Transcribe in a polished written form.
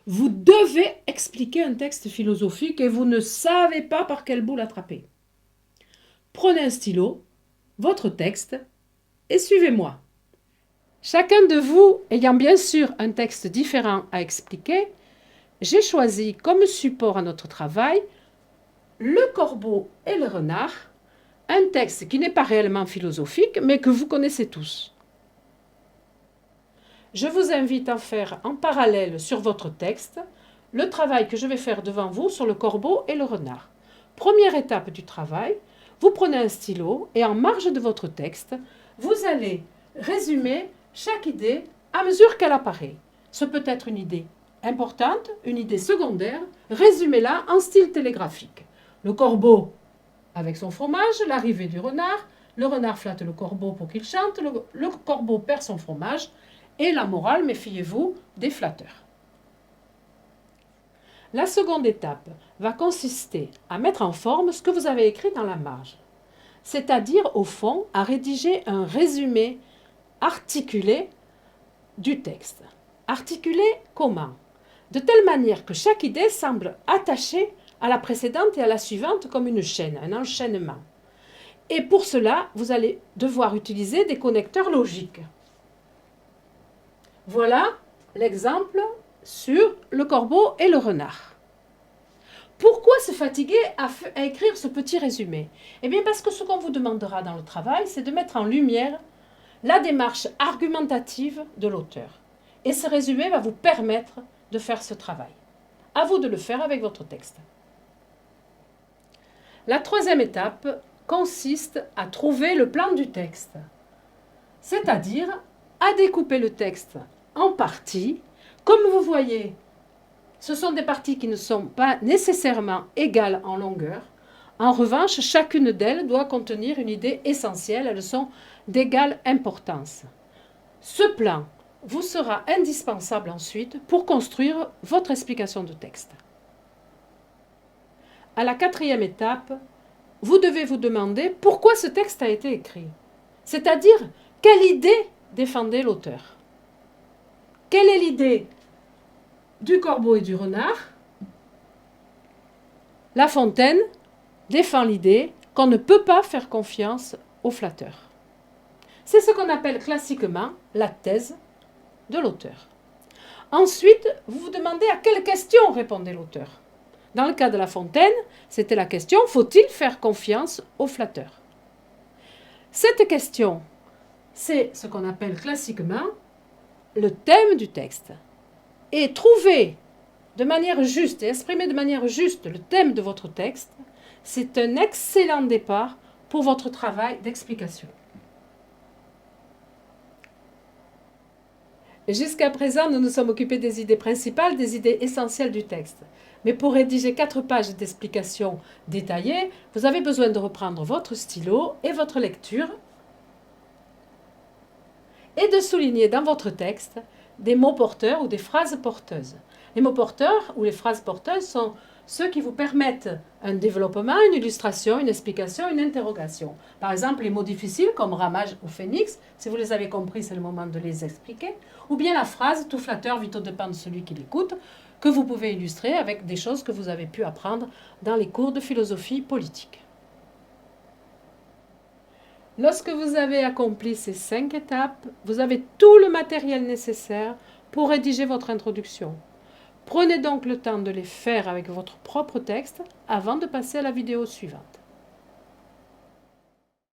Vous devez expliquer un texte philosophique et vous ne savez pas par quel bout l'attraper. Prenez un stylo, votre texte et suivez-moi. Chacun de vous ayant bien sûr un texte différent à expliquer, j'ai choisi comme support à notre travail le corbeau et le renard, un texte qui n'est pas réellement philosophique mais que vous connaissez tous. Je vous invite à faire en parallèle sur votre texte le travail que je vais faire devant vous sur le corbeau et le renard. Première étape du travail, vous prenez un stylo et en marge de votre texte, vous allez résumer chaque idée à mesure qu'elle apparaît. Ce peut être une idée importante, une idée secondaire, résumez-la en style télégraphique. Le corbeau avec son fromage, l'arrivée du renard, le renard flatte le corbeau pour qu'il chante, le corbeau perd son fromage, et la morale, méfiez-vous des flatteurs. La seconde étape va consister à mettre en forme ce que vous avez écrit dans la marge, c'est-à-dire au fond à rédiger un résumé articulé du texte. Articulé comment? De telle manière que chaque idée semble attachée à la précédente et à la suivante comme une chaîne, un enchaînement. Et pour cela, vous allez devoir utiliser des connecteurs logiques. Voilà l'exemple sur le corbeau et le renard. Pourquoi se fatiguer à écrire ce petit résumé? Eh bien parce que ce qu'on vous demandera dans le travail, c'est de mettre en lumière la démarche argumentative de l'auteur. Et ce résumé va vous permettre de faire ce travail. À vous de le faire avec votre texte. La troisième étape consiste à trouver le plan du texte, c'est-à-dire à découper le texte en parties. Comme vous voyez, ce sont des parties qui ne sont pas nécessairement égales en longueur. En revanche, chacune d'elles doit contenir une idée essentielle, elles sont d'égale importance. Ce plan vous sera indispensable ensuite pour construire votre explication de texte. À la quatrième étape, vous devez vous demander pourquoi ce texte a été écrit, c'est-à-dire quelle idée défendait l'auteur. Quelle est l'idée du corbeau et du renard? La Fontaine défend l'idée qu'on ne peut pas faire confiance aux flatteurs. C'est ce qu'on appelle classiquement la thèse de l'auteur. Ensuite, vous vous demandez à quelle question répondait l'auteur. Dans le cas de La Fontaine, c'était la question « Faut-il faire confiance aux flatteurs ?» Cette question, c'est ce qu'on appelle classiquement le thème du texte. Et trouver de manière juste et exprimer de manière juste le thème de votre texte, c'est un excellent départ pour votre travail d'explication. Jusqu'à présent, nous nous sommes occupés des idées principales, des idées essentielles du texte. Mais pour rédiger 4 pages d'explication détaillées, vous avez besoin de reprendre votre stylo et votre lecture et de souligner dans votre texte des mots porteurs ou des phrases porteuses. Les mots porteurs ou les phrases porteuses sont ceux qui vous permettent un développement, une illustration, une explication, une interrogation. Par exemple, les mots difficiles comme ramage ou phénix, si vous les avez compris, c'est le moment de les expliquer. Ou bien la phrase « tout flatteur vit au dépens de celui qui l'écoute » que vous pouvez illustrer avec des choses que vous avez pu apprendre dans les cours de philosophie politique. Lorsque vous avez accompli ces 5 étapes, vous avez tout le matériel nécessaire pour rédiger votre introduction. Prenez donc le temps de les faire avec votre propre texte avant de passer à la vidéo suivante.